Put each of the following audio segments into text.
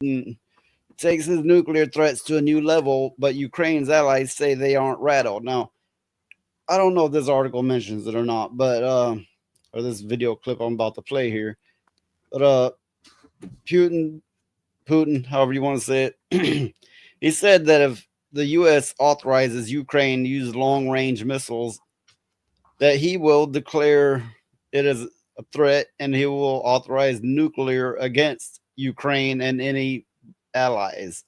Putin takes his nuclear threats to a new level, but Ukraine's allies say they aren't rattled. Now, I don't know if this article mentions it or not, but or this video clip I'm about to play here. But Putin, however you want to say it, he said that if the U.S. authorizes Ukraine to use long-range missiles, that he will declare it as a threat and he will authorize nuclear against Ukraine and any allies.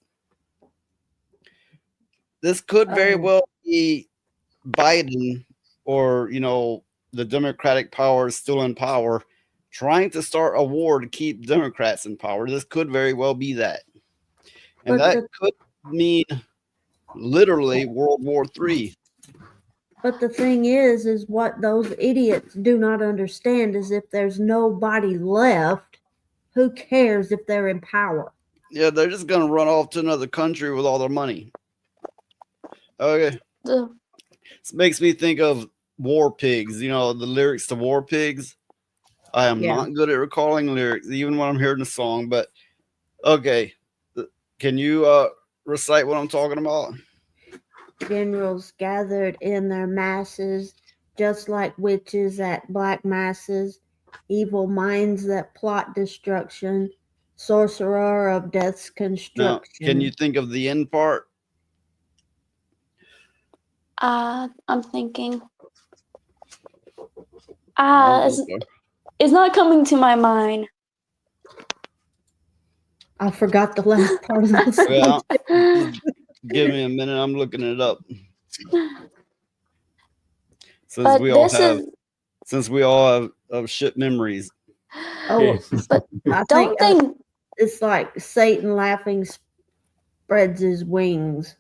This could very well be Biden or, the Democratic powers still in power trying to start a war to keep Democrats in power. This could very well be that. And that could mean literally World War III. But the thing is what those idiots do not understand is if there's nobody left, who cares if they're in power? Yeah, they're just going to run off to another country with all their money. Okay. This makes me think of War Pigs, the lyrics to War Pigs. I am not good at recalling lyrics, even when I'm hearing the song, but okay. Can you recite what I'm talking about? Generals gathered in their masses, just like witches at black masses, evil minds that plot destruction, sorcerer of death's construction. Now, can you think of the end part? I'm thinking. It's not coming to my mind. I forgot the last part of the song. Yeah, give me a minute. I'm looking it up. Since we all have shit memories. Oh, but I think it's like Satan laughing spreads his wings.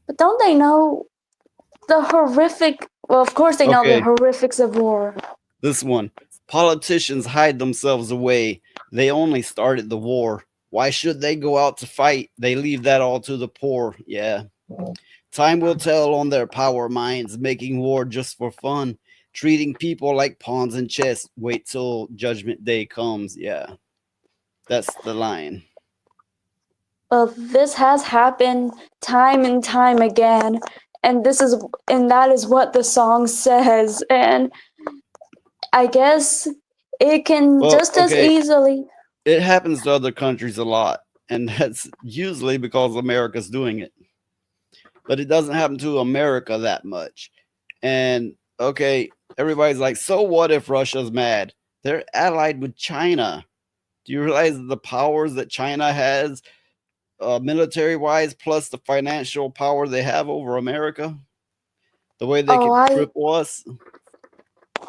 But don't they know the horrific? Well, of course they know the horrifics of war. This one. Politicians hide themselves away. They only started the war. Why should they go out to fight? They leave that all to the poor. Yeah. Time will tell on their power minds, making war just for fun, treating people like pawns in chess. Wait till judgment day comes. Yeah. That's the line. Well, this has happened time and time again, and that is what the song says, and I guess it can as easily. It happens to other countries a lot, and that's usually because America's doing it. But it doesn't happen to America that much. And everybody's like, so what if Russia's mad? They're allied with China. Do you realize the powers that China has, military-wise, plus the financial power they have over America? The way they can cripple us?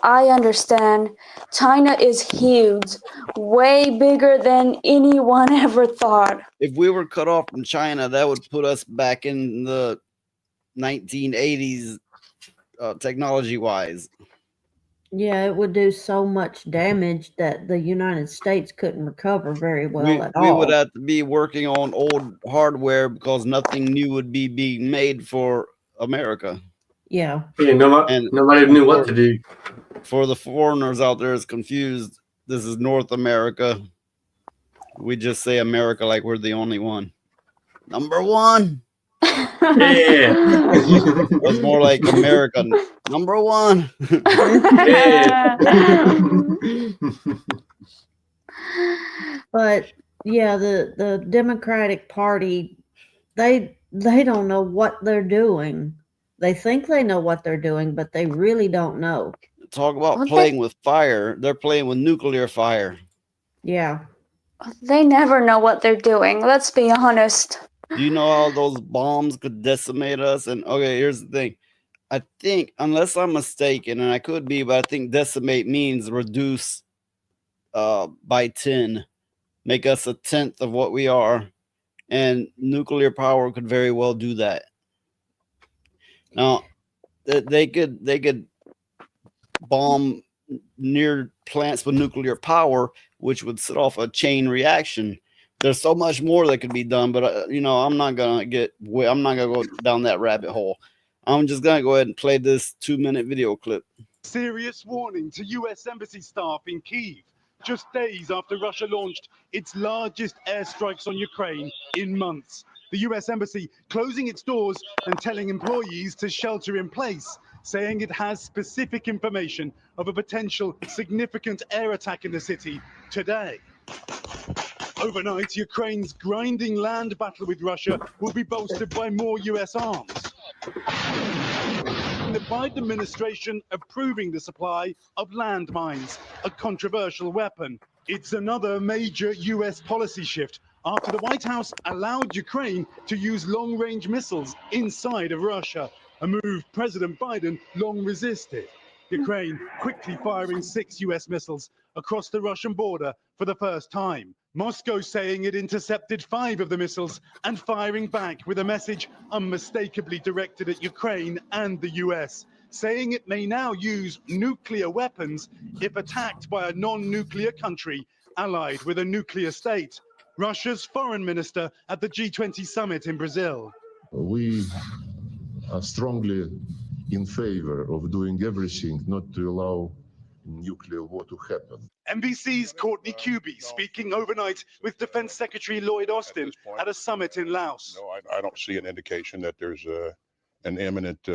I understand. China is huge, way bigger than anyone ever thought. If we were cut off from China, that would put us back in the 1980s, technology-wise. Yeah, it would do so much damage that the United States couldn't recover very well at all. We would have to be working on old hardware because nothing new would be being made for America. Yeah. Nobody knew what to do. For the foreigners out there is confused, this is North America. We just say America like we're the only one. Number one. Yeah. It's more like American. Number one. But yeah, the Democratic Party, they don't know what they're doing. They think they know what they're doing, but they really don't know. Talk about playing with fire. They're playing with nuclear fire. Yeah. They never know what they're doing. Let's be honest. Do you know how those bombs could decimate us? And here's the thing. I think, unless I'm mistaken, and I could be, but I think decimate means reduce by 10. Make us a tenth of what we are. And nuclear power could very well do that. Now, they could bomb near plants with nuclear power, which would set off a chain reaction. There's so much more that could be done, but I'm not gonna go down that rabbit hole. I'm just gonna go ahead and play this 2-minute video clip. Serious warning to U.S. Embassy staff in Kyiv. Just days after Russia launched its largest airstrikes on Ukraine in months. The US Embassy closing its doors and telling employees to shelter in place, saying it has specific information of a potential significant air attack in the city today. Overnight, Ukraine's grinding land battle with Russia will be bolstered by more US arms. The Biden administration approving the supply of landmines, a controversial weapon. It's another major US policy shift after the White House allowed Ukraine to use long-range missiles inside of Russia, a move President Biden long resisted. Ukraine quickly firing 6 US missiles across the Russian border for the first time. Moscow saying it intercepted 5 of the missiles and firing back with a message unmistakably directed at Ukraine and the US, saying it may now use nuclear weapons if attacked by a non-nuclear country allied with a nuclear state. Russia's foreign minister at the G20 summit in Brazil. We are strongly in favor of doing everything not to allow nuclear war to happen. NBC's Courtney Kuby speaking overnight with Defense Secretary Lloyd Austin at a summit in Laos. No, I don't see an indication that there's an imminent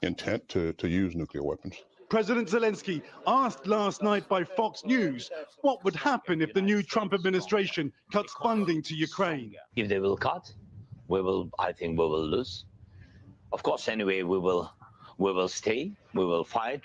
intent to use nuclear weapons. President Zelensky asked last night by Fox News what would happen if the new Trump administration cuts funding to Ukraine. If they will cut, I think we will lose. Of course, anyway, we will stay, we will fight.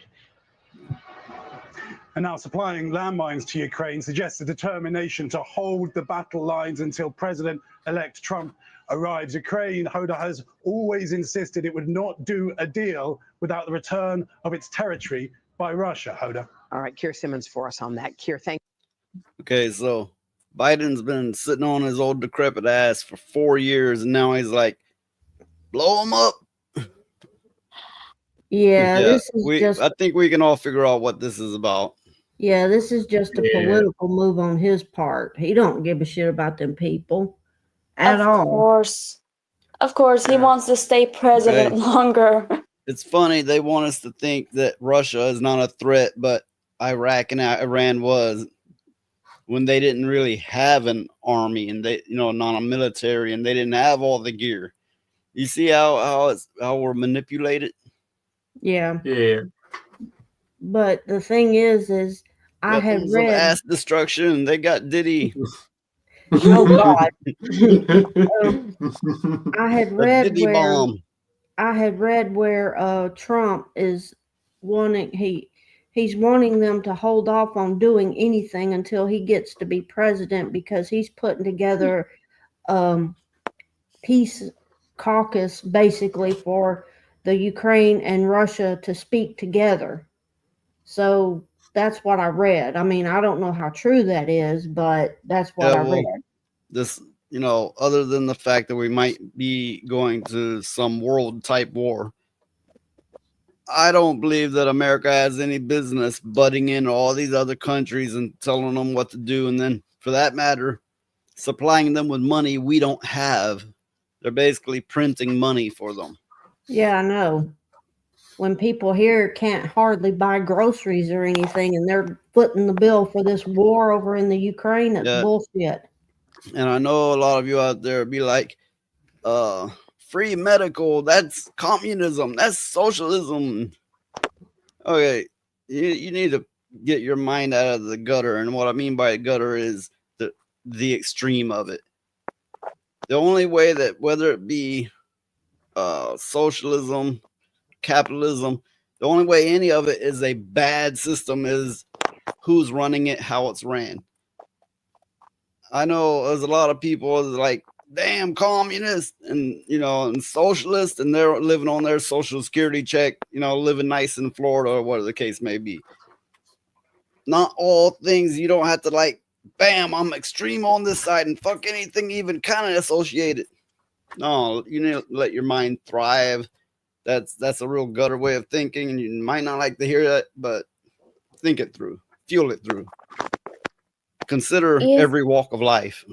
And now supplying landmines to Ukraine suggests a determination to hold the battle lines until President-elect Trump arrives. Ukraine, Hoda, has always insisted it would not do a deal without the return of its territory by Russia. Hoda. All right, Keir Simmons for us on that. Keir, thank you. Okay, so Biden's been sitting on his old decrepit ass for 4 years, and now he's like, blow him up. Yeah, this is just. I think we can all figure out what this is about. Yeah, this is just a political move on his part. He don't give a shit about them people at all. Of course, he wants to stay president longer. It's funny, they want us to think that Russia is not a threat, but Iraq and Iran was, when they didn't really have an army and they, not a military, and they didn't have all the gear. You see how we're manipulated? Yeah. Yeah. But the thing is I had read mass destruction. They got Diddy. Oh God. I had read Diddy where bomb. Trump is wanting he's wanting them to hold off on doing anything until he gets to be president, because he's putting together peace caucus basically for the Ukraine and Russia to speak together. So that's what I read. I mean, I don't know how true that is, but that's what I read. This, other than the fact that we might be going to some world type war, I don't believe that America has any business butting in all these other countries and telling them what to do. And then, for that matter, supplying them with money we don't have. They're basically printing money for them. Yeah, I know. When people here can't hardly buy groceries or anything, and they're footing the bill for this war over in the Ukraine, that's bullshit. And I know a lot of you out there be like, free medical, that's communism, that's socialism. Okay, you need to get your mind out of the gutter. And what I mean by gutter is the extreme of it. The only way that, whether it be socialism, capitalism, the only way any of it is a bad system is who's running it, how it's ran. I know there's a lot of people like, damn communist and and socialist, and they're living on their social security check, living nice in Florida or whatever the case may be. Not all things you don't have to like, bam, I'm extreme on this side and fuck anything even kind of associated. No, you need to let your mind thrive. That's a real gutter way of thinking, and you might not like to hear that, but think it through, fuel it through. Consider every walk of life.